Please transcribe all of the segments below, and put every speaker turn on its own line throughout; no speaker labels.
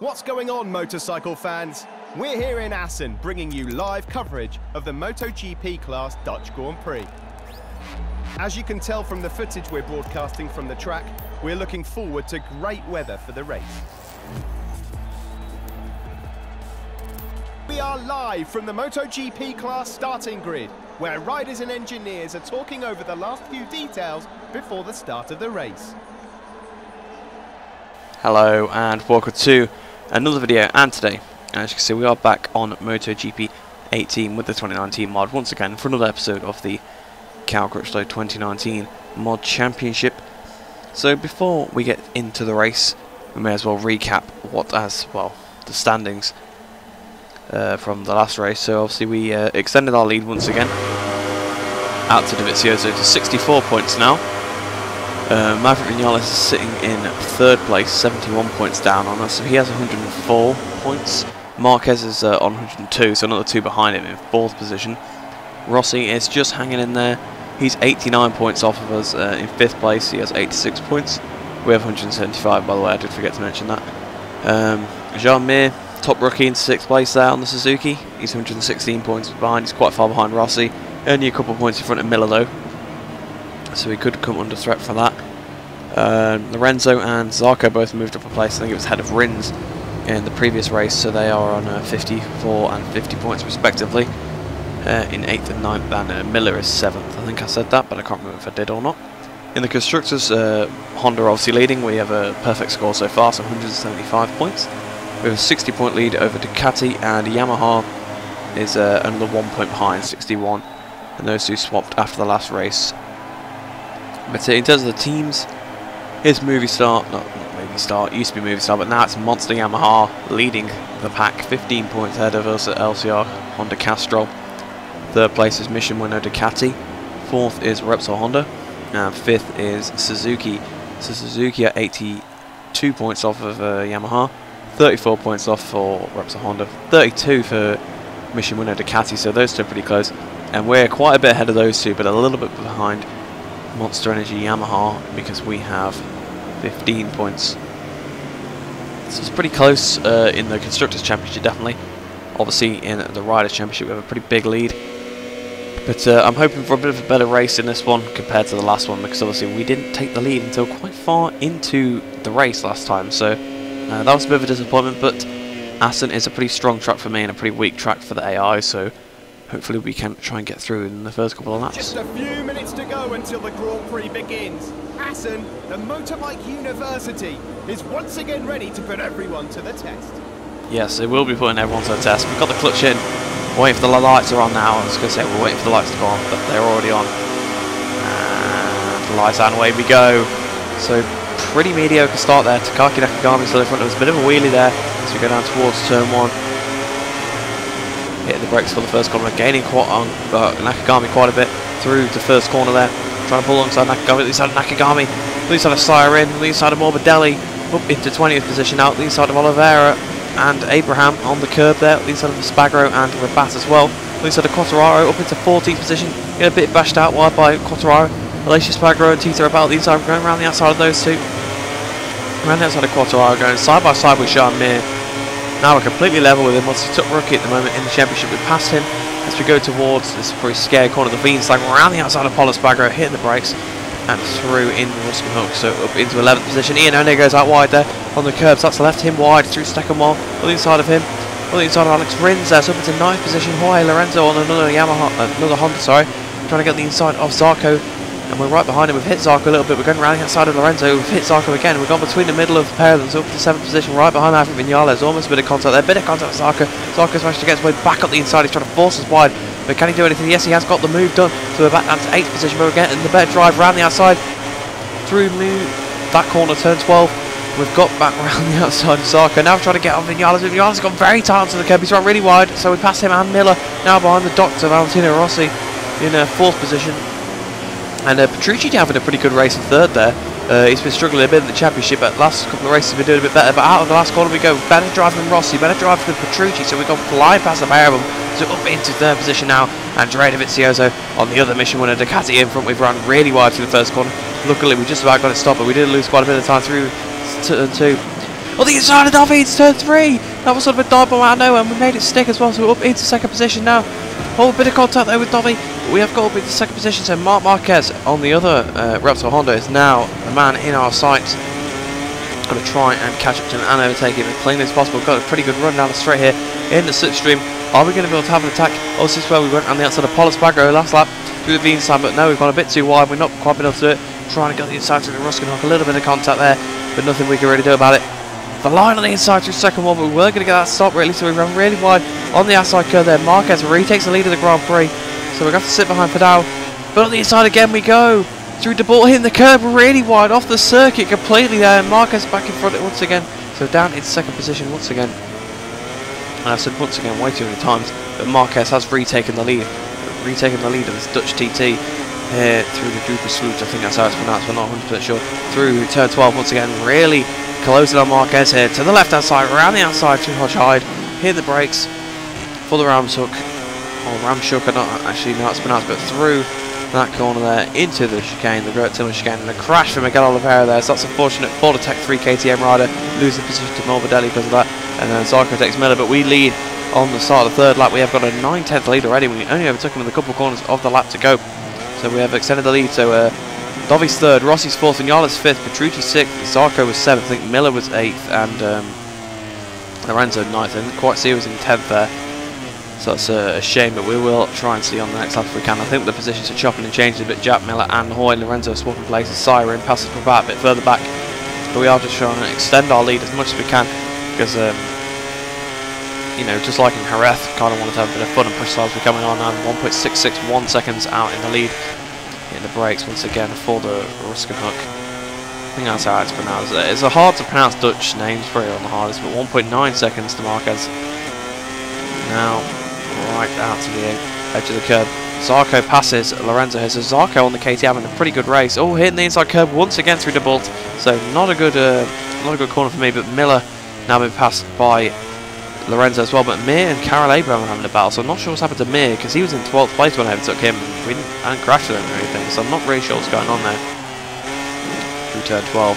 What's going on, motorcycle fans? We're here in Assen, bringing you live coverage of the Motogp class Dutch Grand Prix. As you can tell from the footage we're broadcasting from the track, we're looking forward to great weather for the race. We are live from the Motogp class starting grid, where riders and engineers are talking over the last few details before the start of the race.
Hello and welcome to another video, and today, as you can see, we are back on Motogp 18 with the 2019 mod once again for another episode of the Crutchlow 2019 mod championship. So before we get into the race, we may as well recap the standings from the last race. So obviously we extended our lead once again out to Davizioso to 64 points now. Maverick Vinales is sitting in third place, 71 points down on us, so he has 104 points. Marquez is on 102, so another two behind him in fourth position. Rossi is just hanging in there. He's 89 points off of us in fifth place. He has 86 points. We have 175, by the way, I did forget to mention that. Jean Mir, top rookie in sixth place there on the Suzuki. He's 116 points behind. He's quite far behind Rossi. Only a couple of points in front of Miller though, so he could come under threat for that. Lorenzo and Zarco both moved up a place. I think it was ahead of Rins in the previous race, so they are on 54 and 50 points respectively in 8th and 9th, and Miller is 7th. I think I said that, but I can't remember if I did or not. In the Constructors, Honda obviously leading. We have a perfect score so far, so 175 points. We have a 60 point lead over Ducati, and Yamaha is another 1 point behind, 61, and those two swapped after the last race. But in terms of the teams, here's Movistar, not Movistar, it used to be Movistar, but now it's Monster Yamaha leading the pack, 15 points ahead of us at LCR Honda Castrol. Third place is Mission Winnow Ducati, fourth is Repsol Honda, and fifth is Suzuki. So Suzuki at 82 points off of Yamaha, 34 points off for Repsol Honda, 32 for Mission Winnow Ducati, so those two are pretty close. And we're quite a bit ahead of those two, but a little bit behind Monster Energy Yamaha because we have 15 points. So it's pretty close in the Constructors Championship, definitely. Obviously in the Riders Championship we have a pretty big lead. But I'm hoping for a bit of a better race in this one compared to the last one, because obviously we didn't take the lead until quite far into the race last time. So that was a bit of a disappointment, but Assen is a pretty strong track for me and a pretty weak track for the AI, so hopefully we can try and get through in the first couple of laps.
Just a few minutes to go until the Grand Prix begins. Assen, the motorbike university, is once again ready to put everyone to the test.
Yes, it will be putting everyone to the test. We've got the clutch in. Waiting for the lights are on now. I was going to say we're waiting for the lights to go on, but they're already on. And the lights out and away we go. So pretty mediocre start there. Takaki Nakagami still in front of us. A bit of a wheelie there as we go down towards turn 1. Hitting the brakes for the first corner, gaining Nakagami quite a bit through the first corner there. Trying to pull alongside Nakagami, the side of Nakagami, the side of Siren, the side of Morbidelli, up into 20th position now, the side of Oliveira and Abraham on the curb there, the side of Spagro and Rabat as well. The side of Quattararo up into 14th position, get a bit bashed out wide by Quattararo. Alicia Spagro and Tito Rabat, the inside going around the outside of those two. Around the outside of Quattararo, going side by side with Jean Mir. Now we're completely level with him. Once he's top rookie at the moment in the championship, we passed him as we go towards this pretty scary corner of the Venslag, around the outside of Paulo Spagro, hitting the brakes and through in Ruskin Hook. So up into 11th position. Ian One goes out wide there on the curbs. That's left him wide through Steckenwall. On the inside of him, on the inside of Alex Rins there. So up into 9th position. Jorge Lorenzo on another Honda, sorry, trying to get the inside of Zarco. And we're right behind him. We've hit Zarco a little bit. We're going around the outside of Lorenzo. We've hit Zarco again. We've gone between the middle of the pair of them. So up to 7th position, right behind Maverick Vinales. Almost a bit of contact there. Bit of contact with Zarco. Zarco's managed to get his way back up the inside. He's trying to force us wide. But can he do anything? Yes, he has got the move done. So we're back down to 8th position. But we're getting the better drive around the outside. Through that corner, turn 12. We've got back around the outside of Zarco. Now we're trying to get on Vinales. Vinales has gone very tight onto the curb. He's run really wide. So we pass him and Miller. Now behind the Doctor, Valentino Rossi in 4th position. And Petrucci having a pretty good race in 3rd there. He's been struggling a bit in the championship, but last couple of races he's been doing a bit better. But out of the last corner we go. Better drive than Rossi, better drive than Petrucci. So we've gone flying past the pair of them. So up into 3rd position now. And Davizioso on the other Mission Winnow Ducati in front. We've run really wide through the first corner. Luckily we just about got it stopped, but we did lose quite a bit of time through turn 2. On the inside of Duffy, it's turn 3. That was sort of a dive bomb out of nowhere, and we made it stick as well, so we're up into second position now. Whole bit of contact there with Duffy. We have got up into second position, so Marc Marquez on the other Repsol Honda is now the man in our sights. Going to try and catch up to him and overtake him as cleanly as possible. Got a pretty good run down the straight here in the slipstream. Are we going to be able to have an attack? Oh, this is where we went on the outside of Polis Bagro last lap through the V inside, but no, we've gone a bit too wide. We're not quite been able to do it. Trying to get the inside through the Ruskin Hook, a little bit of contact there, but nothing we can really do about it. The line on the inside through second one, but we were going to get that stop really, so we ran really wide on the outside curve there. Marquez retakes the lead of the Grand Prix, so we're going to have to sit behind Padal. But on the inside again we go. Through De Bolt, hitting the curb really wide off the circuit completely there, and Marquez back in front once again. So down in second position once again. And I've said once again way too many times, but Marquez has retaken the lead. Of this Dutch TT here through the Drupa Sloot, I think that's how it's pronounced, but not 100% sure. Through turn 12 once again, really closing on Marquez here to the left hand side, around the outside to Hodgehide. Hit the brakes for the Ramshook, or Ramshook, I don't actually know how it's pronounced, but through that corner there into the chicane, the Gert Tillman chicane, and a crash for Miguel Oliveira there, so that's unfortunate for the Tech 3 KTM rider, losing position to Morbidelli because of that, and then Zarco takes Miller, but we lead on the start of the third lap. We have got a 9/10 lead already. We only overtook him with a couple of corners of the lap to go, so we have extended the lead. So Dovi's third, Rossi's fourth, and Yala's fifth, Petrucci sixth, Zarco was seventh, I think Miller was eighth, and Lorenzo ninth. I didn't quite see he was in 10th there. So that's a shame, but we will try and see on the next lap if we can. I think the positions are chopping and changing a bit. Jack Miller and Hoy Lorenzo swapping places. Siren passes Pravat a bit further back. But we are just trying to extend our lead as much as we can because, you know, just like in Jerez, kind of wanted to have a bit of fun and push ourselves. We're coming on now 1.661 seconds out in the lead. Hitting the brakes once again for the Ruskin Hook. I think that's how it's pronounced. It's a hard to pronounce Dutch names, very on the hardest, but 1.9 seconds to Marquez. Now, right out to the edge of the curb. Zarco passes Lorenzo here. So Zarco on the KTM having a pretty good race. Oh, hitting the inside curb once again through De Bolt. So not a good corner for me. But Miller now been passed by Lorenzo as well. But Mir and Karel Abraham are having a battle. So I'm not sure what's happened to Mir because he was in 12th place when I overtook him. I didn't crash with him or anything. So I'm not really sure what's going on there. Through turn 12.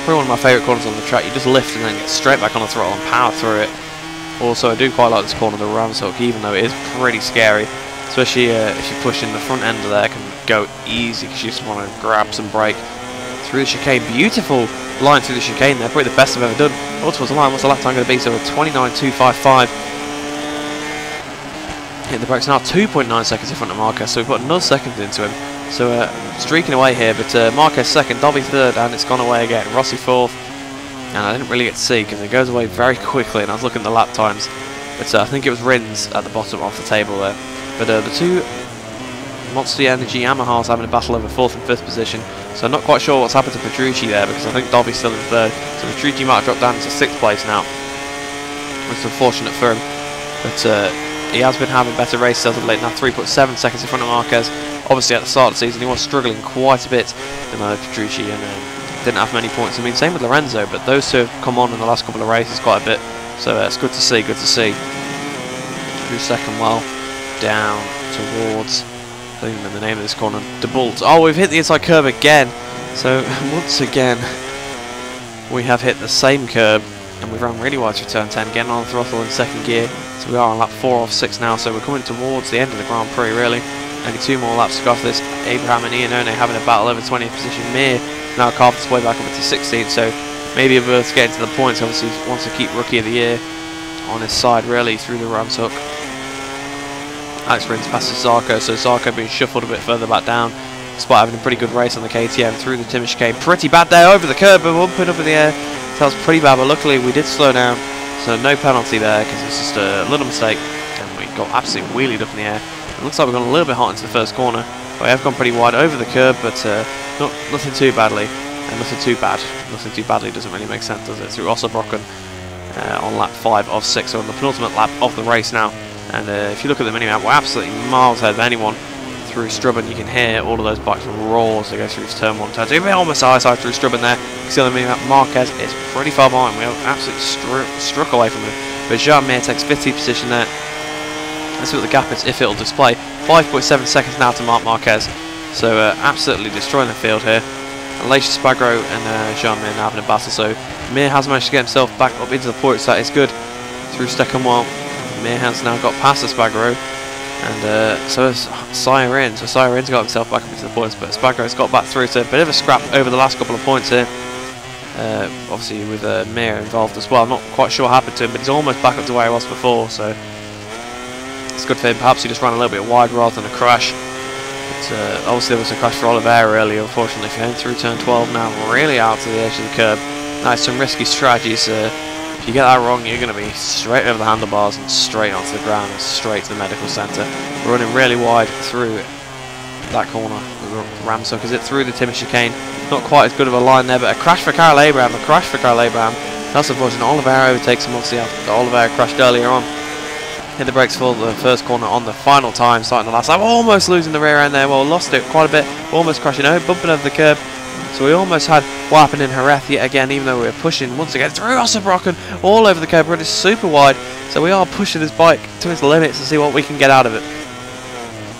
Probably one of my favourite corners on the track. You just lift and then get straight back on the throttle and power through it. Also, I do quite like this corner, the Ramshook, even though it is pretty scary. Especially if you push in the front end of there, can go easy because you just want to grab some brake through the chicane. Beautiful line through the chicane there, probably the best I've ever done. Oh, towards the line, what's the lap time going to be? So 29.255. Hit the brakes now, 2.9 seconds in front of Marquez, so we've got another second into him. So streaking away here, but Marquez second, Dobby third, and it's gone away again. Rossi fourth. And I didn't really get to see because it goes away very quickly, and I was looking at the lap times. But I think it was Rins at the bottom of the table there. But the two Monster Energy Yamahas having a battle over 4th and 5th position. So I'm not quite sure what's happened to Petrucci there because I think Dobby's still in 3rd. So Petrucci might have dropped down into 6th place now, which is unfortunate for him. But he has been having better races as of late now, 3.7 seconds in front of Marquez. Obviously at the start of the season he was struggling quite a bit, Petrucci, and didn't have many points. I mean, same with Lorenzo, but those two have come on in the last couple of races quite a bit. So it's good to see, Through second well, down towards, I don't even know the name of this corner, De Bolt. Oh, we've hit the inside curb again. So once again, we have hit the same curb, and we've run really wide through turn 10, getting on the throttle in second gear. So we are on lap 4 off 6 now, so we're coming towards the end of the Grand Prix, really. Only 2 more laps to go off this. Abraham and Iannone having a battle over 20th position. Mir now carved his way back up into 16th, so maybe if we're getting to the points, obviously he wants to keep Rookie of the Year on his side, really, through the Ramshook. Alex Rins passes Zarco, so Zarco being shuffled a bit further back down, despite having a pretty good race on the KTM through the Timmer chicane. Pretty bad there, over the curb, but 1 put up in the air. So that was pretty bad, but luckily we did slow down, so no penalty there, because it's just a little mistake, and we got absolutely wheelied up in the air. It looks like we've gone a little bit hot into the first corner. But we have gone pretty wide over the curb, but nothing too badly. And nothing too bad. Nothing too badly doesn't really make sense, does it? Through Ossobrocken on lap 5 of 6, so on the penultimate lap of the race now. And if you look at the mini-map, we're absolutely miles ahead of anyone through Strubben. You can hear all of those bikes roar as they go through turn 1, turn 2. We're almost high side through Strubben there. You can see on the mini-map, Marquez is pretty far behind. We have absolutely struck away from him. But Jean Mir takes 15th position there. Let's see what the gap is, if it'll display. 5.7 seconds now to Marc Marquez. So absolutely destroying the field here. Alacia Spagro and Jean-Mir now having a battle, so Mir has managed to get himself back up into the points. That is good through second while Mir has now got past the Spagro, and so has Siren. So Siren's got himself back up into the points, but Spagro's got back through to a bit of a scrap over the last couple of points here. Obviously with Mir involved as well. I'm not quite sure what happened to him, but he's almost back up to where he was before, so it's good for him. Perhaps he just ran a little bit wide rather than a crash. But obviously there was a crash for Oliveira earlier, unfortunately. If you're heading through turn 12 now, really out to the edge of the curb. Nice, some risky strategies. If you get that wrong, you're going to be straight over the handlebars and straight onto the ground and straight to the medical centre. We're running really wide through that corner. Ramsuckers it through the timber chicane. Not quite as good of a line there, but a crash for Karel Abraham. A crash for Karel Abraham. That's unfortunate. Oliveira overtakes him, obviously, after Oliveira crashed earlier on. Hit the brakes for the first corner on the final time, starting the last lap. Almost losing the rear end there. Well, lost it quite a bit. Almost crashing over, bumping over the curb. So we almost had what happened in Jerez yet again, even though we were pushing once again through Ossenbrocken all over the curb. We're super wide, so we are pushing this bike to its limits to see what we can get out of it.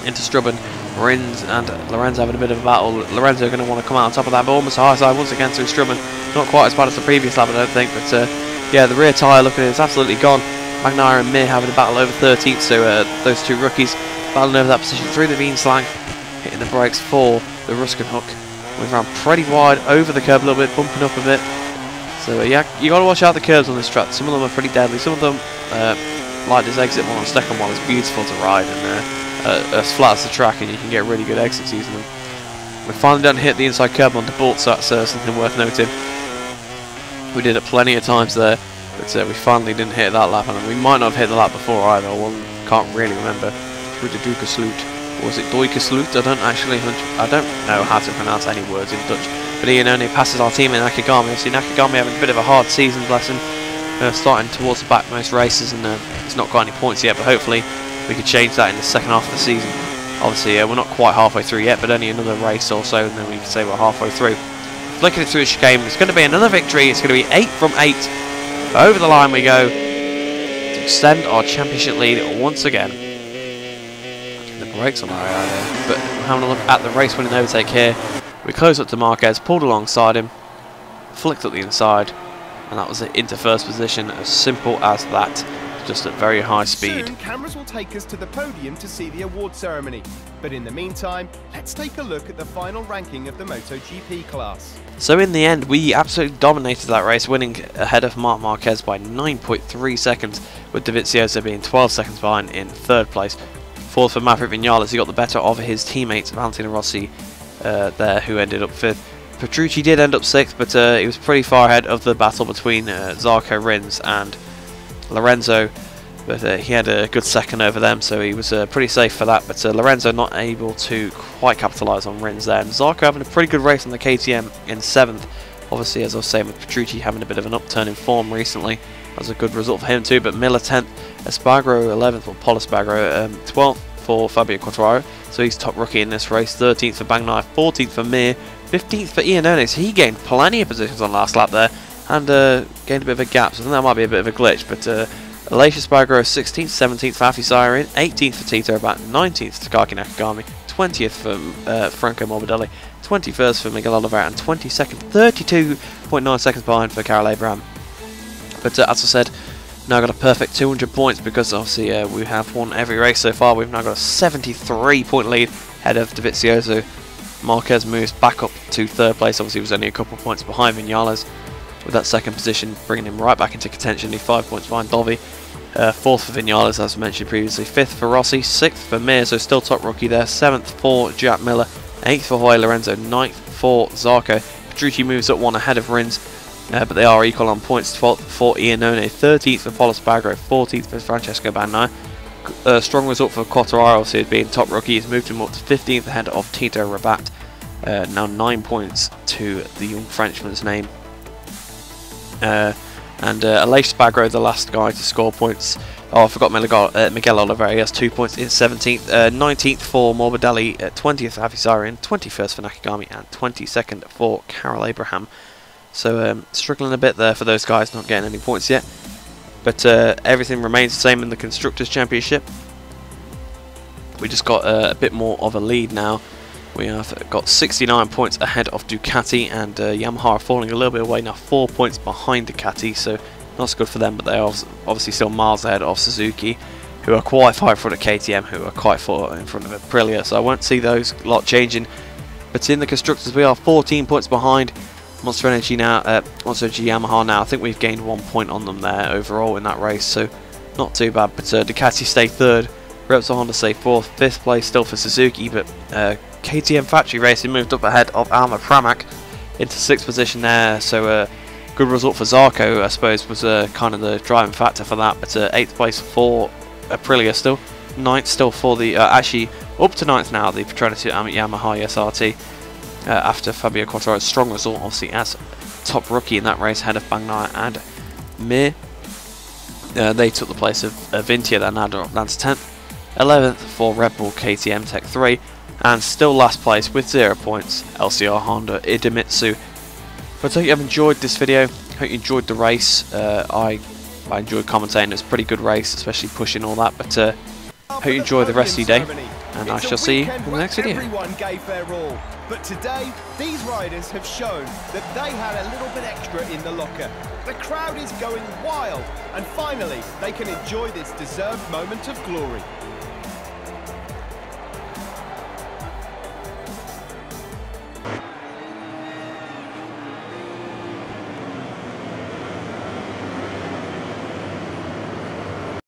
Into Strubben, Rins and Lorenzo having a bit of a battle. Lorenzo going to want to come out on top of that, but almost a high side once again through Strubben. Not quite as bad as the previous lap, I don't think, but yeah, the rear tyre looking it's absolutely gone. Magnaire and Mir having a battle over 13th, so those two rookies battling over that position through the Veenslang, hitting the brakes for the Ruskin Hook. We've run pretty wide over the curb a little bit, bumping up a bit. So yeah, you got to watch out the curbs on this track. Some of them are pretty deadly. Some of them, like this exit one on second one, is beautiful to ride, and as flat as the track, and you can get really good exits using them. We finally done hit the inside curb on the bolt, so that's something worth noting. We did it plenty of times there, but we finally didn't hit that lap, and we might not have hit the lap before either. Well, can't really remember. Through the Duikersloot. Or was it Duikersloot? I don't know how to pronounce any words in Dutch. But Ian only passes our team in Nakagami. Obviously Nakagami having a bit of a hard season lesson, starting towards the back most races, and he's not got any points yet, but hopefully we could change that in the second half of the season. Obviously we're not quite halfway through yet, but only another race or so, and then we can say we're halfway through. Flicking it through the chicane, it's going to be another victory. It's going to be 8 from 8. Over the line we go to extend our championship lead once again. The brakes on our area there, but we're having a look at the race winning overtake here. We close up to Marquez, pulled alongside him, flicked up the inside, and that was it into first position. As simple as that, just at very high speed.
Soon, cameras will take us to the podium to see the award ceremony. But in the meantime, let's take a look at the final ranking of the MotoGP class.
So in the end, we absolutely dominated that race, winning ahead of Marc Marquez by 9.3 seconds, with Dovizioso being 12 seconds behind in third place. Fourth for Maverick Vinales, he got the better of his teammates Valentino Rossi there, who ended up fifth. Petrucci did end up sixth, but he was pretty far ahead of the battle between Zarco, Rins and Lorenzo, but he had a good second over them, so he was pretty safe for that. But Lorenzo not able to quite capitalise on Rins there, and Zarco having a pretty good race on the KTM in 7th. Obviously, as I was saying, with Petrucci having a bit of an upturn in form recently, that was a good result for him too. But Miller 10th, Espargaro 11th, or Paul Espargaro 12th for Fabio Quartararo, so he's top rookie in this race. 13th for Bagnaia, 14th for Mir, 15th for Iannone. So he gained plenty of positions on last lap there, and gained a bit of a gap, so I think that might be a bit of a glitch. But Alacia Spagro 16th, 17th for Afi Siren, 18th for Tito Rabat, 19th for Taki Nakagami, 20th for Franco Morbidelli, 21st for Miguel Oliveira, and 22nd, 32.9 seconds behind for Karel Abraham. But as I said, now got a perfect 200 points, because obviously we have won every race so far. We've now got a 73 point lead ahead of Dovizioso. Marquez moves back up to third place. Obviously he was only a couple of points behind Vinales, with that second position bringing him right back into contention. He's 5 points behind Dovi. Fourth for Vinales, as mentioned previously. 5th for Rossi, 6th for Mir, so still top rookie there. 7th for Jack Miller, 8th for Jorge Lorenzo, 9th for Zarco. Petrucci moves up one ahead of Rins, but they are equal on points. 12th for Iannone, 13th for Paul Espargaro, 14th for Francesco Bagnaia. Strong result for Quartararo, obviously being top rookie. He's moved him up to 15th ahead of Tito Rabat. Now 9 points to the young Frenchman's name. And Alacia Spagro, the last guy to score points. Oh, I forgot Miguel Oliveira. He has 2 points in 17th. 19th for Morbidelli, 20th for Afi Siren, 21st for Nakagami, and 22nd for Karel Abraham. So struggling a bit there for those guys, not getting any points yet. But everything remains the same in the Constructors' Championship. We just got a bit more of a lead now. We have got 69 points ahead of Ducati, and Yamaha are falling a little bit away now, 4 points behind Ducati, so not so good for them, but they are obviously still miles ahead of Suzuki, who are quite far in front of KTM, who are quite far in front of Aprilia, so I won't see those lot changing. But in the Constructors, we are 14 points behind Monster Energy now, Monster Energy Yamaha now. I think we've gained 1 point on them there overall in that race, so not too bad. But Ducati stay third, Repsol Honda stay fourth, fifth place still for Suzuki, but KTM Factory Racing moved up ahead of Alma Pramac into 6th position there, so good result for Zarco, I suppose, was kind of the driving factor for that. But 8th place for Aprilia still, 9th still for the, actually up to 9th now, the Patronus Yamaha SRT, after Fabio Quartararo's strong result, obviously as top rookie in that race, ahead of Bagnaia and Mir. They took the place of Vintia, then now down to 10th. 11th for Red Bull KTM Tech 3, and still last place with 0 points, LCR Honda Idemitsu. But I hope you have enjoyed this video, hope you enjoyed the race. I enjoyed commentating, it was a pretty good race, especially pushing all that, but hope you enjoy the rest of your day, and I shall see you in the next video.
Everyone gave their all, but today these riders have shown that they had a little bit extra in the locker. The crowd is going wild, and finally they can enjoy this deserved moment of glory.